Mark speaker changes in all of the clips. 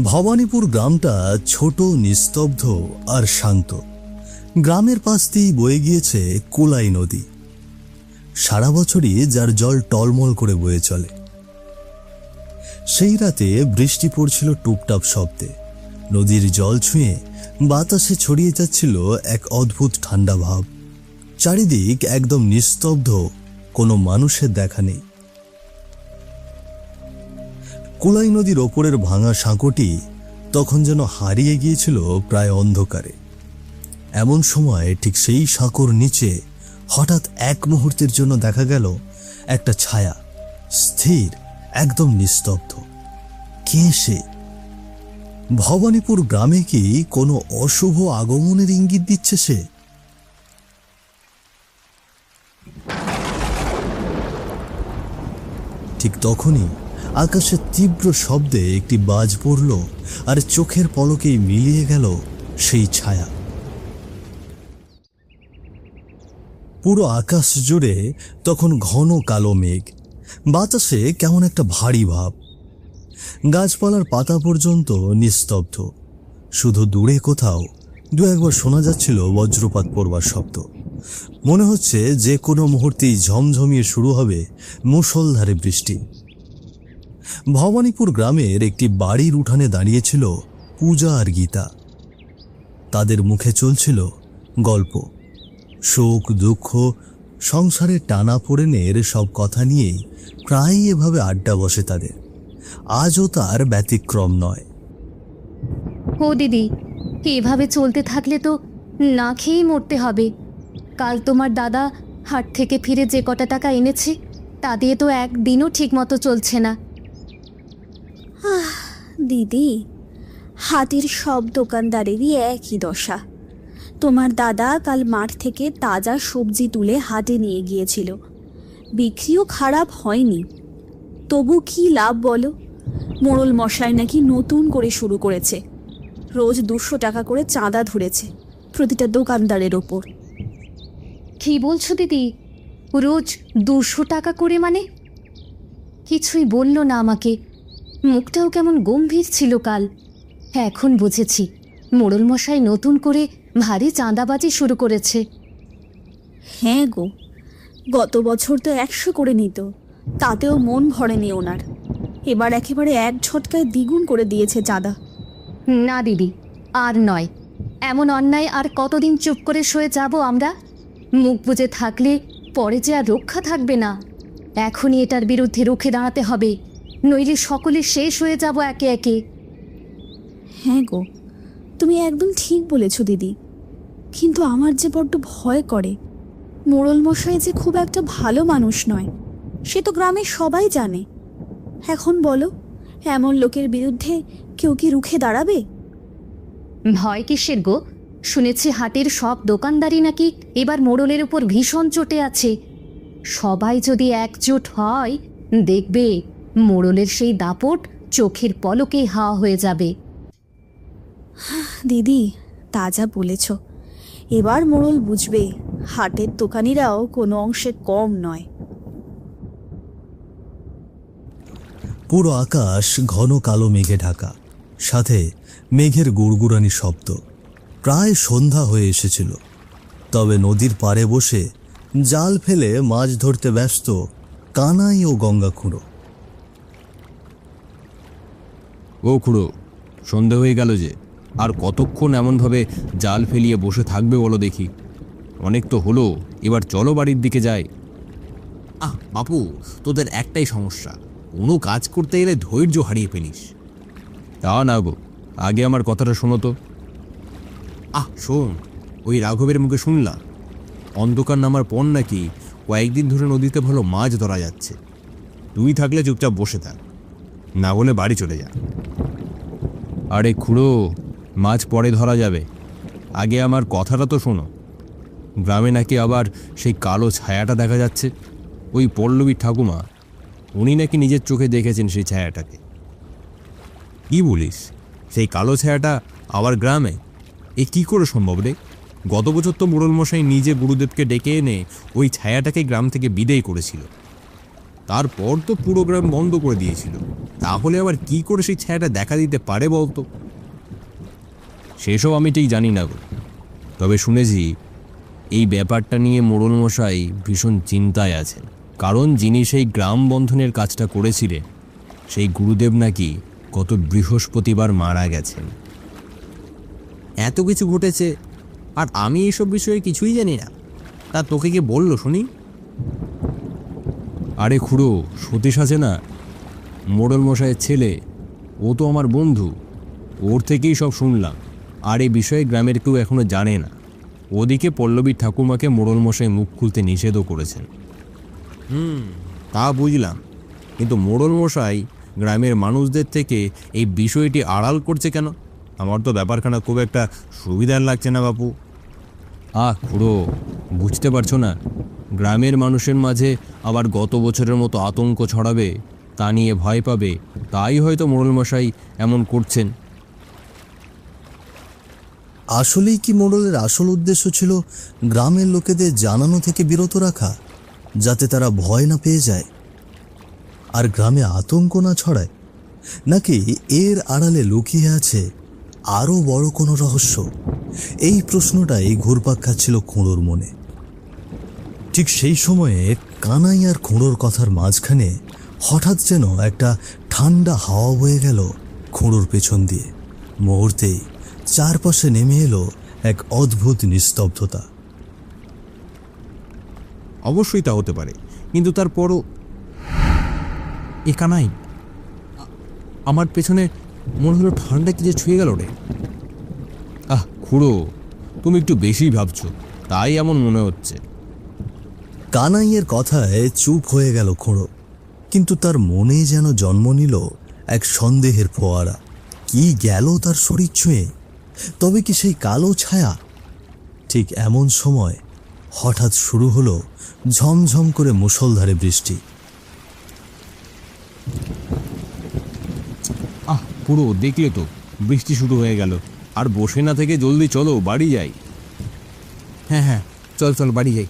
Speaker 1: ভবানীপুর গ্রামটা ছোট, নিস্তব্ধ আর শান্ত। গ্রামের পাশ দিয়েই বয়ে গিয়েছে কোলাই নদী। সারা বছরই যার জল টলমল করে বয়ে চলে। সেই রাতে বৃষ্টি পড়ছিল টুপটাপ শব্দে। নদীর জল ছুঁয়ে বাতাসে ছড়িয়ে যাচ্ছিল এক অদ্ভুত ঠান্ডা ভাব। চারিদিক একদম নিস্তব্ধ, কোনো মানুষের দেখা নেই। কোলাই নদীর ওপরের ভাঙা সাঁকোটি তখন যেন হারিয়ে গিয়েছিল প্রায় অন্ধকারে। এমন সময় ঠিক সেই সাঁকোর নিচে হঠাৎ এক মুহূর্তের জন্য দেখা গেল একটা ছায়া, স্থির, একদম নিস্তব্ধ। কে সে? ভবানীপুর গ্রামে কি কোনো অশুভ আগমনের ইঙ্গিত দিচ্ছে সে? ঠিক তখনই আকাশে তীব্র শব্দে একটি বাজ পড়ল, আর চোখের পলকেই মিলিয়ে গেল সেই ছায়া। পুরো আকাশ জুড়ে তখন ঘন কালো মেঘ। বাতাসে কেমন একটা ভারী ভাব। গাছপালার পাতা পর্যন্ত নিস্তব্ধ। শুধু দূরে কোথাও দু একবার শোনা যাচ্ছিল বজ্রপাত পড়বার শব্দ। মনে হচ্ছে যে কোনো মুহূর্তেই ঝমঝমিয়ে শুরু হবে মুষলধারে বৃষ্টি। ভবানীপুর গ্রামের একটি বাড়ির উঠানে দাঁড়িয়েছিল পূজা আর গীতা। তাদের মুখে চলছিল গল্প, শোক, দুঃখ, সংসারের টানাপোড়েনের সব কথা নিয়েই প্রায়ই এভাবে আড্ডা বসে তাদের। আজও তার ব্যতিক্রম নয়।
Speaker 2: ও দিদি, এভাবে চলতে থাকলে তো না খেয়েই মরতে হবে। কাল তোমার দাদা হাট থেকে ফিরে যে কটা টাকা এনেছে তা দিয়ে তো একদিনও ঠিকমতো চলছে না।
Speaker 3: দিদি, হাটের সব দোকানদারেরই একই দশা। তোমার দাদা কাল মাঠ থেকে তাজা সবজি তুলে হাটে নিয়ে গিয়েছিল। বিক্রিও খারাপ হয়নি, তবু কি লাভ বলো? মোড়ল মশাই নাকি নতুন করে শুরু করেছে। রোজ 200 টাকা করে চাঁদা ধরেছে প্রতিটা দোকানদারের ওপর।
Speaker 2: কি বলছো দিদি? রোজ 200 টাকা করে মানে? কিছুই বলল না আমাকে। মুখটাও কেমন গম্ভীর ছিল কাল। এখন বুঝেছি মোড়ল মশাই নতুন করে ভারী চাঁদাবাজি শুরু করেছে।
Speaker 3: হ্যাঁ গো, গত বছর তো 100 করে নিত, তাতেও মন ভরেনি ওনার। এবার একেবারে এক ঝটকায় দ্বিগুণ করে দিয়েছে চাঁদা।
Speaker 2: না দিদি, আর নয়। এমন অন্যায় আর কতদিন চুপ করে সয়ে যাব আমরা? মুখ বুজে থাকলে পরে যে আর রক্ষা থাকবে না। এখনই এটার বিরুদ্ধে রুখে দাঁড়াতে হবে, নইলে সকলে শেষ হয়ে যাব একে একে।
Speaker 3: হ্যাঁ গো, তুমি একদম ঠিক বলেছ দিদি। কিন্তু আমার যে বড্ড ভয় করে। মোড়ল মশাই যে খুব একটা ভালো মানুষ নয়, সে তো গ্রামের সবাই জানে। এখন বলো, এমন লোকের বিরুদ্ধে কেউ কি রুখে দাঁড়াবে?
Speaker 2: ভয় কিসের গো? শুনেছি হাটের সব দোকানদারই নাকি এবার মোড়লের উপর ভীষণ চটে আছে। সবাই যদি একজোট হয়, দেখবে মোড়লের সেই দাপট চোখের পলকেই হাওয়া হয়ে যাবে।
Speaker 3: দিদি, তা যা বলেছ। এবার মোড়ল বুঝবে হাটের দোকানিরাও কোনো অংশে কম নয়।
Speaker 1: পুরো আকাশ ঘন কালো মেঘে ঢাকা, সাথে মেঘের গুড়গুড়ানি শব্দ। প্রায় সন্ধ্যা হয়ে এসেছিল। তবে নদীর পাড়ে বসে জাল ফেলে মাছ ধরতে ব্যস্ত কানাই ও গঙ্গা খুঁড়ো।
Speaker 4: ও খুড়ো, সন্ধে হয়ে গেল যে, আর কতক্ষণ এমনভাবে জাল ফেলিয়ে বসে থাকবে বলো দেখি? অনেক তো হলো, এবার চলো বাড়ির দিকে যাই।
Speaker 5: বাপু, তোদের একটাই সমস্যা, কোনো কাজ করতে এলে ধৈর্য হারিয়ে ফেলিস।
Speaker 4: তা না গো, আগে আমার কথাটা শোনো তো।
Speaker 5: শোন, ওই রাঘবের মুখে শুনলাম অন্ধকার নামার পর নাকি কয়েকদিন ধরে নদীতে ভালো মাছ ধরা যাচ্ছে। তুই থাকলে চুপচাপ বসে থাক, না হলে বাড়ি চলে যা।
Speaker 4: আরে খুড়ো, মাছ পরে ধরা যাবে, আগে আমার কথাটা তো শোনো। গ্রামে নাকি আবার সেই কালো ছায়াটা দেখা যাচ্ছে। ওই পল্লবীর ঠাকুমা, উনি নাকি নিজের চোখে দেখেছেন সেই ছায়াটাকে।
Speaker 5: কি বলিস? সেই কালো ছায়াটা আবার গ্রামে? এ কি করে সম্ভব রে? গত বছর তো মোড়ল মশাই নিজে গুরুদেবকে ডেকে এনে ওই ছায়াটাকে গ্রাম থেকে বিদায় করেছিল। তারপর তো পুরো গ্রাম বন্ধ করে দিয়েছিল। তাহলে আবার কি করে সেই ছায়াটা দেখা দিতে পারে বলতো? সেসব আমি ঠিক জানি না গো, তবে শুনেছি এই ব্যাপারটা নিয়ে মোড়ল মশাই ভীষণ চিন্তায় আছেন। কারণ যিনি সেই গ্রাম বন্ধনের কাজটা করেছিলেন সেই গুরুদেব নাকি গত বৃহস্পতিবার মারা গেছেন। এত কিছু ঘটেছে আর আমি এইসব বিষয়ে কিছুই জানি না। তা তোকে কে বললো শুনি?
Speaker 4: আরে খুড়ো, সতীশ আছে না, মোড়ল মশাইয়ের ছেলে, ও তো আমার বন্ধু, ওর থেকেই সব শুনলাম। আর এই বিষয়ে গ্রামের কেউ এখনো জানে না। ওদিকে পল্লবীর ঠাকুমাকে মোড়ল মশাই মুখ খুলতে নিষেধও করেছেন।
Speaker 5: তা বুঝলাম, কিন্তু মোড়ল মশাই গ্রামের মানুষদের থেকে এই বিষয়টি আড়াল করছে কেন? আমার তো ব্যাপারখানা খুব একটা সুবিধার লাগছে না বাপু।
Speaker 4: খুড়ো, বুঝতে পারছো না? গ্রামের মানুষের মাঝে আবার গত বছরের মতো আতঙ্ক ছড়াবে, তা নিয়ে ভয় পাবে, তাই হয়তো মোড়ল মশাই এমন করছেন।
Speaker 1: আসলেই কি মোড়লের আসল উদ্দেশ্য ছিল গ্রামের লোকেদের জানানো থেকে বিরত রাখা, যাতে তারা ভয় না পেয়ে যায় আর গ্রামে আতঙ্ক না ছড়ায়? নাকি এর আড়ালে লুকিয়ে আছে আরও বড় কোনো রহস্য? এই প্রশ্নটাই ঘুরপাক খাচ্ছিল খুঁড়োর মনে। ঠিক সেই সময়ে কানাই আর খুঁড়োর কথার মাঝখানে হঠাৎ যেন একটা ঠান্ডা হাওয়া বয়ে গেল খুঁড়োর পেছন দিয়ে। মুহূর্তেই চারপাশে নেমে এলো এক অদ্ভুত নিস্তব্ধতা।
Speaker 5: অবশ্যই তা হতে পারে, কিন্তু তারপরও এ কানাই, আমার পেছনে মনে হলো ঠান্ডা কি যে ছুঁয়ে গেল রে।
Speaker 4: খুড়ো, তুমি একটু বেশি ভাবছো, তাই এমন মনে হচ্ছে।
Speaker 1: কানাইয়ের কথায় চুপ হয়ে গেল খুঁড়ো, কিন্তু তার মনে যেন জন্ম নিল এক সন্দেহের ফোয়ারা। কি গেল তার শরীর ছুঁয়ে? তবে কি সেই কালো ছায়া? ঠিক এমন সময় হঠাৎ শুরু হলো ঝমঝম করে মুষলধারে বৃষ্টি।
Speaker 4: খুড়ো, দেখলে তো বৃষ্টি শুরু হয়ে গেল। আর বসে না থেকে জলদি চলো, বাড়ি যাই।
Speaker 5: হ্যাঁ হ্যাঁ, চল চল বাড়ি যাই।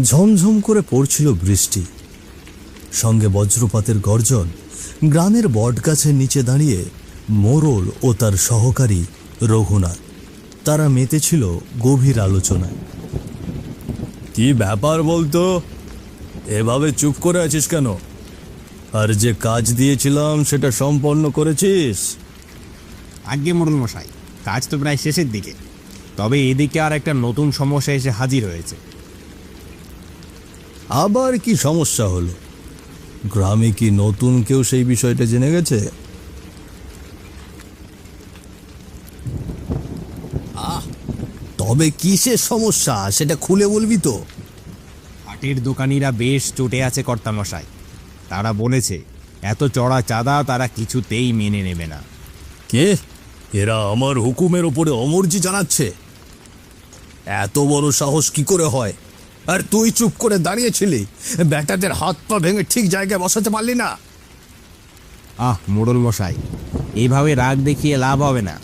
Speaker 1: ঝমঝম করে পড়ছিল বৃষ্টি, সঙ্গে বজ্রপাতের গর্জন। গ্রামের বটগাছের নিচে দাঁড়িয়ে মোড়ল ও তার সহকারী রঘুনাথ, তারা মেতেছিল গভীর আলোচনায়। কি ব্যাপার বলতো? এভাবে চুপ করে আছিস কেন? আর যে কাজ দিয়েছিলাম সেটা সম্পন্ন করেছিস?
Speaker 5: আজ্ঞে মোড়ল মশাই, কাজ তো প্রায় শেষের দিকে, তবে এদিকে আর একটা নতুন সমস্যা এসে হাজির হয়েছে।
Speaker 1: আবার কি সমস্যা হলো? গ্রামে কি নতুন কেউ সেই বিষয়টা জেনে গেছে? তবে কিসের সমস্যা সেটা খুলে বলবি তো?
Speaker 5: হাটের দোকানিরা বেশ চটে আছে কর্তামশাই। তারা বলেছে এত চড়া চাঁদা তারা কিছুতেই মেনে নেবে না।
Speaker 1: কে? এরা আমার হুকুমের ওপরে অমর্জি জানাচ্ছে? এত বড় সাহস কি করে হয়? আর তুই চুপ করে দাঁড়িয়েছিলি, ব্যাটাদের হাত পা ভেঙে ঠিক জায়গায় বসাতে পারলি না?
Speaker 5: মোড়ল মশাই, এইভাবে রাগ দেখিয়ে লাভ হবে না।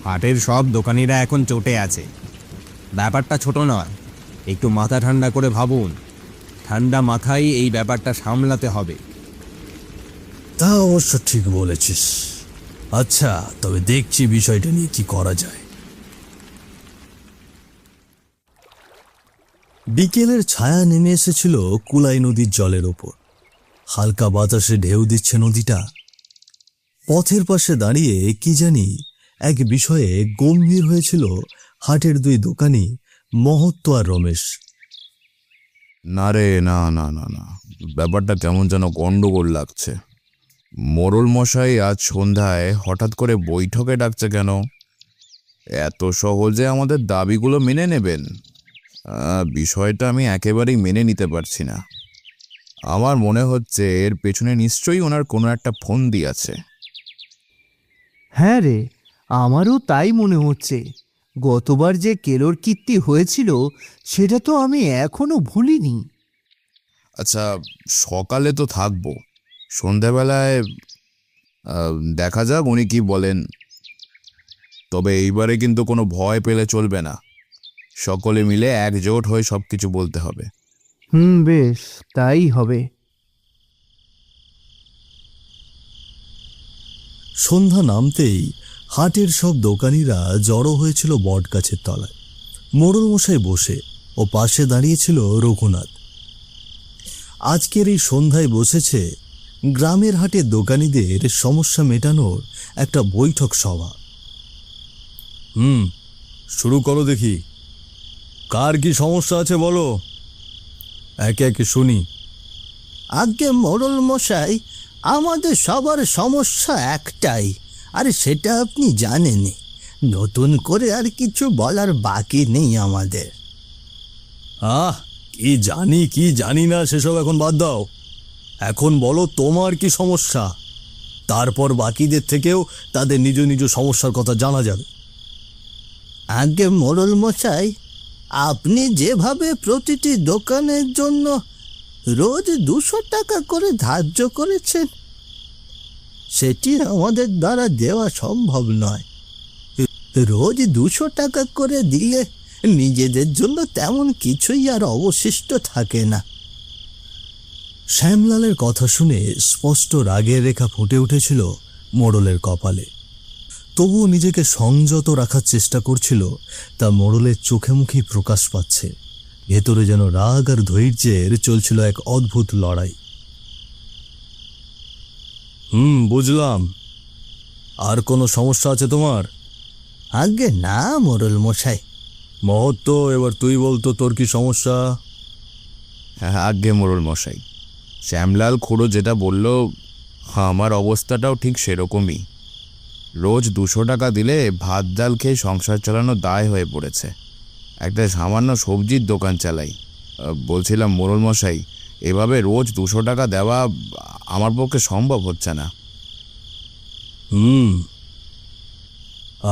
Speaker 5: হাটের সব দোকানিরা এখন চটে আছে। ব্যাপারটা ছোট নয়, একটু মাথা ঠান্ডা করে ভাবুন। ঠান্ডা মাথায় এই ব্যাপারটা সামলাতে হবে।
Speaker 1: তা অবশ্য ঠিক বলেছিস। আচ্ছা, তবে দেখছি বিষয়টা নিয়ে কি করা যায়। বিকেলের ছায়া নেমে এসেছিল কুলাই নদীর জলের ওপর। হালকা বাতাসে ঢেউ দিচ্ছে নদীটা। পথের পাশে দাঁড়িয়ে কি জানি এক বিষয়ে গম্ভীর হয়েছিল হাটের দুই দোকানি মহত্ব আর রমেশ।
Speaker 6: না রে, না না না না, ব্যাপারটা কেমন যেন গন্ডগোল লাগছে। মোড়ল মশাই আজ সন্ধ্যায় হঠাৎ করে বৈঠকে ডাকছে কেন? এত সহজে আমাদের দাবিগুলো মেনে নেবেন? বিষয়টা আমি একেবারেই মেনে নিতে পারছি না। আমার মনে হচ্ছে এর পেছনে নিশ্চয়ই ওনার কোনো একটা ফন্দি আছে।
Speaker 7: হ্যাঁ রে, আমারও তাই মনে হচ্ছে। গতবার যে কেলোর কীর্তি হয়েছিল সেটা তো আমি এখনো ভুলিনি।
Speaker 6: আচ্ছা, সকালে তো থাকবো, সন্ধ্যাবেলায় দেখা যাক উনি কি বলেন। তবে এইবারে কিন্তু কোনো ভয় পেলে চলবে না। সকলে মিলে একজোট হয়ে সবকিছু বলতে হবে।
Speaker 7: বেশ, তাই হবে।
Speaker 1: সন্ধ্যা নামতেই হাটের সব দোকানিরা জড়ো হয়েছিল বটগাছের তলায়। মোড়ল মশাই বসে ও পাশে দাঁড়িয়েছিল রঘুনাথ। আজকের এই সন্ধ্যায় বসেছে গ্রামের হাটের দোকানিদের সমস্যা মেটানোর একটা বৈঠক সভা। শুরু করো দেখি, কার কি সমস্যা আছে বলো, একে একে শুনি। আগে মোড়ল মশাই, আমাদের সবার সমস্যা একটাই, আর সেটা আপনি জানেনই। নতুন করে আর কিছু বলার বাকি নেই আমাদের। কি জানি কি জানি না সেসব এখন বাদ দাও। এখন বলো তোমার কি সমস্যা, তারপর বাকিদের থেকেও তাদের নিজ নিজ সমস্যার কথা জানা যাবে। আগে মোড়ল মশাই, আপনি যেভাবে প্রতিটি দোকানের জন্য রোজ 200 টাকা করে ধার্য করেছেন, সেটি আমাদের দ্বারা দেওয়া সম্ভব নয়। রোজ 200 টাকা করে দিলে নিজেদের জন্য তেমন কিছুই আর অবশিষ্ট থাকে না। শ্যামলালের কথা শুনে স্পষ্ট রাগের রেখা ফুটে উঠেছিল মোড়লের কপালে। তবুও নিজেকে সংযত রাখার চেষ্টা করছিল, তা মোড়লের চোখে মুখেই প্রকাশ পাচ্ছে। ভেতরে যেন রাগ আর ধৈর্যের চলছিল এক অদ্ভুত লড়াই। বুঝলাম। আর কোনো সমস্যা আছে তোমার? আগে না মোড়ল মশাই। মহত্ত, এবার তুই বলতো তোর কি সমস্যা?
Speaker 6: হ্যাঁ আগে মোড়ল মশাই, শ্যামলাল খুড়ো যেটা বলল, আমার অবস্থাটাও ঠিক সেরকমই। রোজ 200 টাকা দিলে ভাত ডাল খেয়ে সংসার চালানো দায় হয়ে পড়েছে। একটা সামান্য সবজির দোকান চালাই। বলছিলাম মোড়ল মশাই, এভাবে রোজ 200 টাকা দেওয়া আমার পক্ষে সম্ভব হচ্ছে না।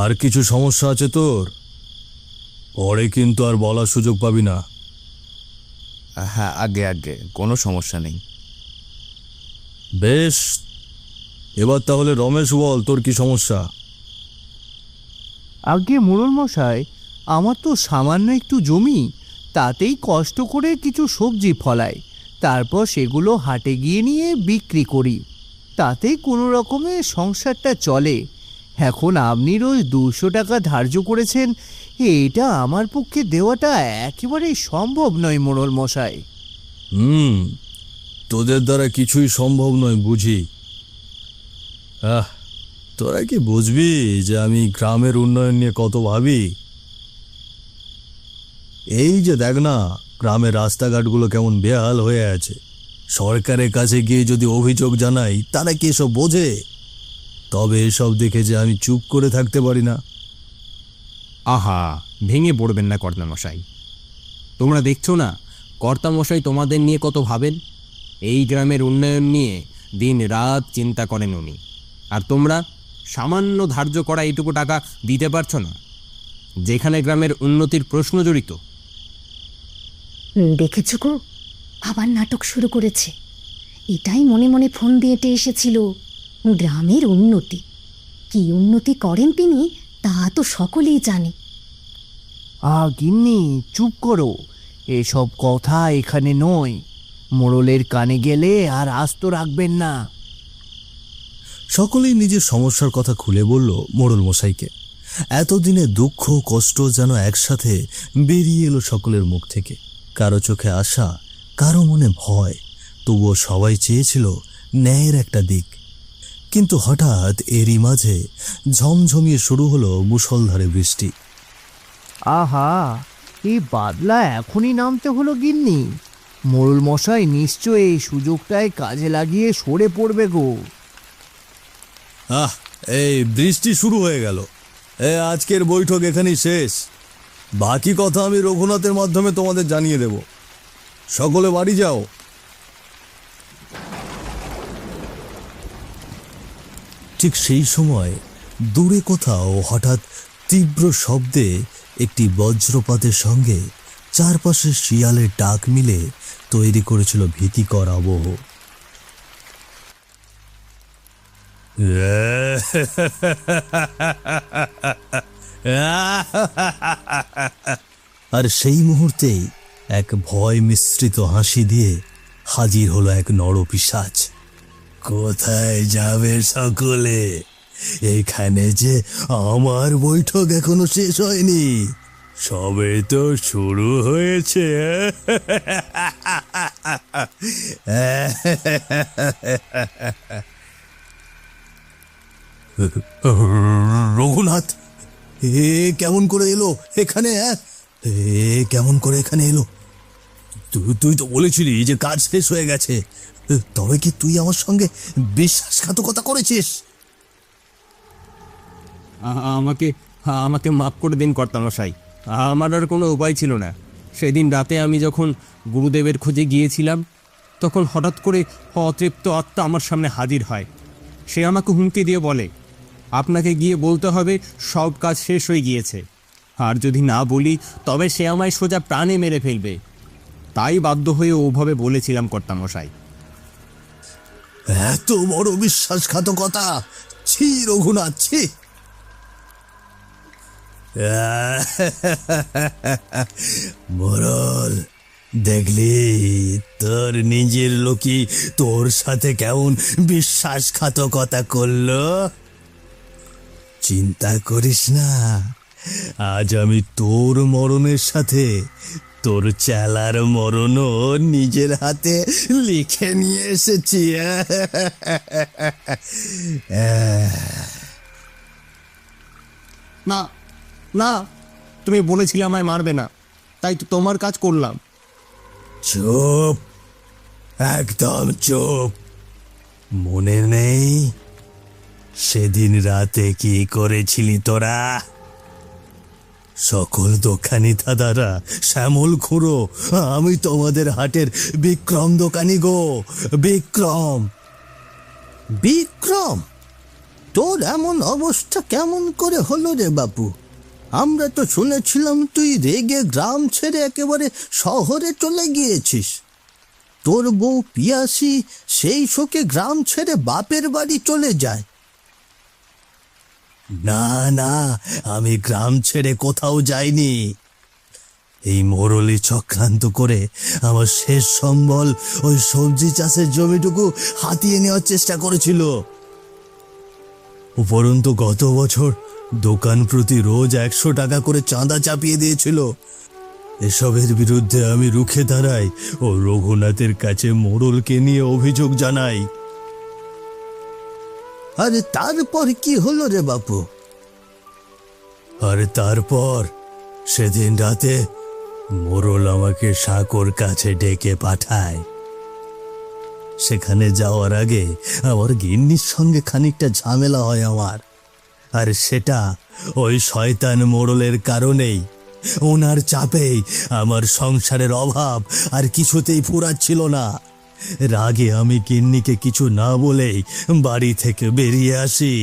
Speaker 1: আর কিছু সমস্যা আছে তোর? পরে কিন্তু আর বলার সুযোগ পাবি না।
Speaker 6: হ্যাঁ আগে আগে কোনো সমস্যা নেই।
Speaker 1: বেশ, এবার তাহলে রমেশ বল তোর কি সমস্যা?
Speaker 7: আগে মোড়ল মশাই, আমার তো সামান্য একটু জমি, তাতেই কষ্ট করে কিছু সবজি ফলাই, তারপর সেগুলো হাটে গিয়ে নিয়ে বিক্রি করি, তাতেই কোনো রকমে সংসারটা চলে। এখন আপনি রোজ 200 টাকা ধার্য করেছেন, এটা আমার পক্ষে দেওয়াটা একেবারেই সম্ভব নয় মোড়ল মশাই।
Speaker 1: তোদের দ্বারা কিছুই সম্ভব নয় বুঝি। তোরা কি বুঝবি যে আমি গ্রামের উন্নয়ন নিয়ে কত ভাবি? এই যে দেখ না, গ্রামের রাস্তাঘাটগুলো কেমন বেহাল হয়ে আছে। সরকারের কাছে গিয়ে যদি অভিযোগ জানাই, তারা কি এসব বোঝে? তবে এসব দেখে যে আমি চুপ করে থাকতে পারি না।
Speaker 5: আহা, ভেঙে পড়বেন না কর্তামশাই। তোমরা দেখছো না কর্তামশাই তোমাদের নিয়ে কত ভাবেন। এই গ্রামের উন্নয়ন নিয়ে দিন রাত চিন্তা করেন উনি, আর তোমরা সামান্য ধার্য করা এইটুকু টাকা দিতে পারছো না, যেখানে গ্রামের উন্নতির প্রশ্ন জড়িত।
Speaker 2: দেখেছো গো, আবার নাটক শুরু করেছে। এটাই মনে মনে ফোন দিয়ে এসেছিল, গ্রামের উন্নতি। কি উন্নতি করেন তিনি তা তো সকলেই জানে।
Speaker 7: গিন্নি চুপ করো, এসব কথা এখানে নয়। মোড়লের কানে গেলে আর আস্ত রাখবেন না।
Speaker 1: সকলেই নিজের সমস্যার কথা খুলে বলল মোড়ল মশাইকে। এতদিনে দুঃখ কষ্ট যেন একসাথে বেরিয়ে এলো সকলের মুখ থেকে। কারো চোখে আশা, কারো মনে ভয়, তবুও সবাই চেয়েছিল ন্যায়ের একটা দিক। কিন্তু হঠাৎ এরই মাঝে ঝমঝমিয়ে শুরু হলো মুষলধারে বৃষ্টি।
Speaker 7: আহা, এই বাদলা এখনই নামতে হলো গিন্নি। মোড়ল মশাই নিশ্চয় এই সুযোগটায় কাজে লাগিয়ে সরে পড়বে গো।
Speaker 1: এই বৃষ্টি শুরু হয়ে গেল। আজকের বৈঠক এখানেই শেষ। বাকি কথা আমি রঘুনাথের মাধ্যমে তোমাদের জানিয়ে দেব। সকলে বাড়ি যাও। ঠিক সেই সময় দূরে কোথাও হঠাৎ তীব্র শব্দে একটি বজ্রপাতের সঙ্গে চারপাশে শিয়ালের ডাক মিলে তৈরি করেছিল ভীতিকর আবহ। আর সেই মুহূর্তেই এক ভয় মিশ্রিত হাসি দিয়ে হাজির হলো এক নরপিশাচ। কোথায় যাবে সকলে? এখানে যে আমার বৈঠক এখনো শেষ হয়নি, সবে তো শুরু হয়েছে। রঘুনাথ, এ কেমন করে এলো এখানে? এ কেমন করে এখানে এলো? তুই তো বলেছিলি যে কাজ শেষ হয়ে গেছে, তবে কি তুই আমার সঙ্গে বিশ্বাসঘাতকতা করেছিস?
Speaker 4: আমাকে আমাকে মাফ করে দিন কর্তামশাই, আমার আর কোনো উপায় ছিল না। সেদিন রাতে আমি যখন গুরুদেবের খোঁজে গিয়েছিলাম, তখন হঠাৎ করে অতৃপ্ত আত্মা আমার সামনে হাজির হয়। সে আমাকে হুমকি দিয়ে বলে, আপনাকে গিয়ে বলতে হবে সব কাজ শেষ হয়ে গিয়েছে, আর যদি না বলি তবে সে আমায় সোজা প্রাণে মেরে ফেলবে। তাই বাধ্য হয়ে ওভাবে বলেছিলাম কর্তামশাই।
Speaker 1: এত বড় বিশ্বাসঘাতকতা! ছি রঘুনাথ, ছি! মোরল, দেখলি তোর নিজের লোকই তোর সাথে কেমন বিশ্বাসঘাতকতা করলো। চিন্তা করিস না, আজ আমি তোর মরণের সাথে তোর চেলার মরণও নিজের হাতে লিখে নিয়ে এসেছি।
Speaker 4: না না, তুমি বলেছিলে আমায় মারবে না, তাই তো তোমার কাজ করলাম।
Speaker 1: চুপ, একদম চুপ। মনে নেই সেদিন রাতে কি করেছিলি তোরা? সকল দোকানি দাদারা, শ্যামল খুঁড়ো, আমি তোমাদের হাটের বিক্রম দোকানি গো, বিক্রম। বিক্রম, তোর এমন অবস্থা কেমন করে হলো রে বাপু? আমরা তো শুনেছিলাম তুই রেগে গ্রাম ছেড়ে একেবারে শহরে চলে গিয়েছিস। তোর বউ পিয়াসি সেই শোকে গ্রাম ছেড়ে বাপের বাড়ি চলে যায়। না না, আমি গ্রাম ছেড়ে কোথাও যাইনি। এই মোরলি চক্রান্ত করে আমার শেষ সম্বল ওই সবজি চাষের জমিটুকু হাতিয়ে নেওয়ার চেষ্টা করেছিল। উপরন্তু গত বছর দোকান প্রতি রোজ 100 টাকা করে চাঁদা চাপিয়ে দিয়েছিল। এসবের বিরুদ্ধে আমি রুখে দাঁড়াই ও রঘুনাথের কাছে মোড়লকে নিয়ে অভিযোগ জানাই। আরে তারপর কি হলো রে বাপু? আরে তারপর সেদিন রাতে মোড়ল আমাকে সাঁকোর কাছে ডেকে পাঠায়। সেখানে যাওয়ার আগে আমার গিন্নির সঙ্গে খানিকটা ঝামেলা হয় আমার, আর সেটা ওই শয়তান মোড়লের কারণেই। ওনার চাপেই আমার সংসারের অভাব আর কিছুতেই ফুরাচ্ছিল না। রাগে আমি গিন্নিকে কিছু না বলেই বাড়ি থেকে বেরিয়ে আসি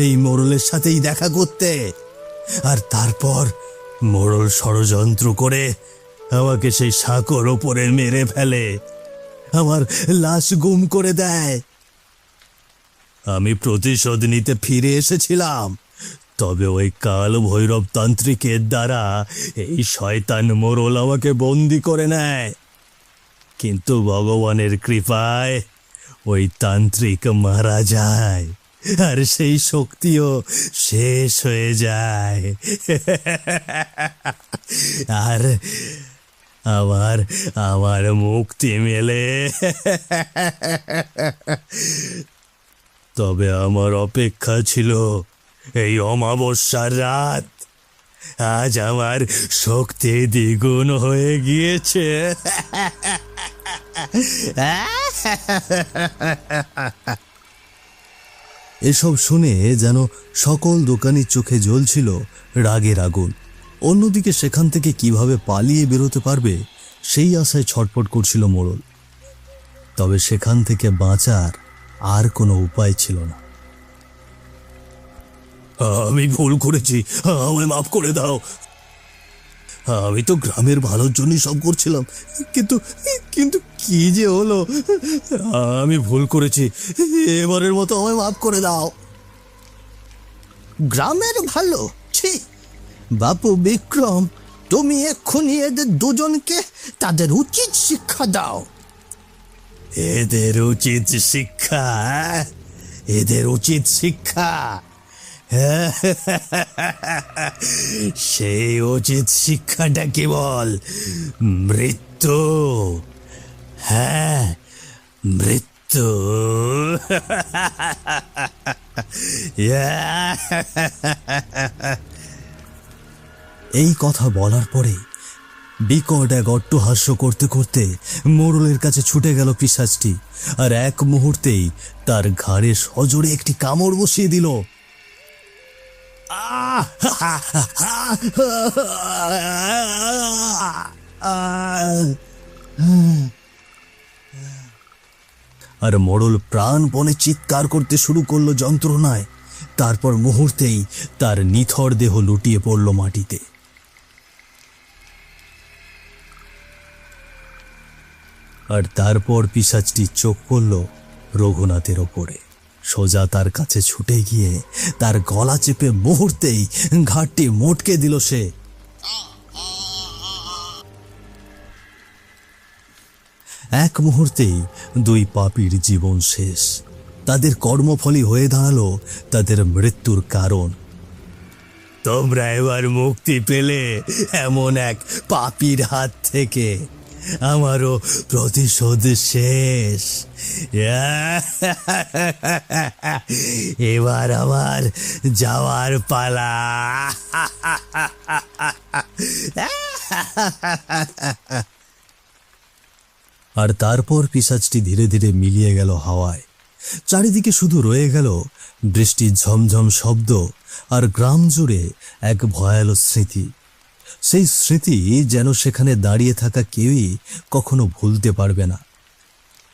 Speaker 1: এই মোড়লের সাথেই দেখা করতে। আর তারপর মোড়ল ষড়যন্ত্র করে আমাকে সেই সাঁকোর ওপরে মেরে ফেলে, আমার লাশ গুম করে দেয়। আমি প্রতিশোধ নিতে ফিরে এসেছিলাম, তবে ওই কাল ভৈরব তান্ত্রিকের দ্বারা এই শয়তান মোড়ল আমাকে বন্দি করে নেয়। কিন্তু ভগবানের কৃপায় ওই তান্ত্রিক মারা যায়, আর সেই শক্তিও শেষ হয়ে যায়। আর আমার আমার মুক্তি মেলে। তবে আমার অপেক্ষা ছিল এই অমাবস্যার রাত। আজ আমার শক্তি দ্বিগুণ হয়ে গিয়েছে। এসব শুনে যেন সকল দোকানির চোখে জ্বলছিল রাগের আগুন। অন্যদিকে সেখান থেকে কিভাবে পালিয়ে বেরোতে পারবে সেই আশায় ছটফট করছিল মোড়ল। তবে সেখান থেকে বাঁচার আর কোনো উপায় ছিল না। আমি ভুল করেছি, আমায় মাফ করে দাও। আমি তো গ্রামের ভালোর জন্যই সব করছিলাম, কিন্তু কিন্তু কি যে হলো। আমি ভুল করেছি, এবারের মতো আমায় মাফ করে দাও। গ্রামের ভালো? ছি বাপু বিক্রম, তুমি এক্ষুনি এদের দুজনকে তাদের উচিত শিক্ষা দাও। এদের উচিত শিক্ষা? এদের উচিত শিক্ষা? সেই উচিত শিক্ষাটা কেবল মৃত্যু। হ্যাঁ, মৃত্যু। এই কথা বলার পরে বিকট এক অট্টহাস্য করতে করতে মোড়লের কাছে ছুটে গেল পিশাচটি, আর এক মুহূর্তেই তার ঘাড়ে সজোরে একটি কামড় বসিয়ে দিল। আর মোড়ল প্রাণপণে চিৎকার করতে শুরু করলো যন্ত্রণায়। তারপর মুহূর্তেই তার নিথর দেহ লুটিয়ে পড়ল মাটিতে। আর তারপর পিশাচটি চোখ পড়ল রঘুনাথের ওপরে। সোজা তার কাছে ছুটে গিয়ে তার গলা চেপে মুহূর্তেই ঘাটটি মোটকে দিল সে। এক মুহূর্তেই দুই পাপীর জীবন শেষ। তাদের কর্মফলই হয়ে দাঁড়ালো তাদের মৃত্যুর কারণ। তোমরা এবার মুক্তি পেলে এমন এক পাপীর হাত থেকে। আমারও প্রতিশোধ শেষ। এবার আমার যাওয়ার পালা। আর তারপর পিশাচটি ধীরে ধীরে মিলিয়ে গেল হাওয়ায়। চারিদিকে শুধু রয়ে গেল বৃষ্টির ঝমঝম শব্দ আর গ্রাম জুড়ে এক ভয়াল স্মৃতি। সেই স্মৃতি যেন সেখানে দাঁড়িয়ে থাকা কেউই কখনো ভুলতে পারবে না।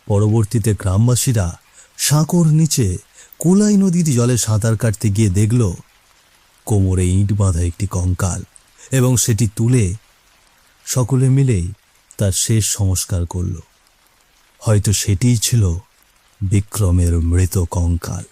Speaker 1: পরবর্তীতে গ্রামবাসীরা সাঁকোর নিচে কোলাই নদীর জলে সাঁতার কাটতে গিয়ে দেখল কোমরে ইঁট বাঁধা একটি কঙ্কাল, এবং সেটি তুলে সকলে মিলেই তার শেষ সংস্কার করল। হয়তো সেটিই ছিল বিক্রমের মৃত কঙ্কাল।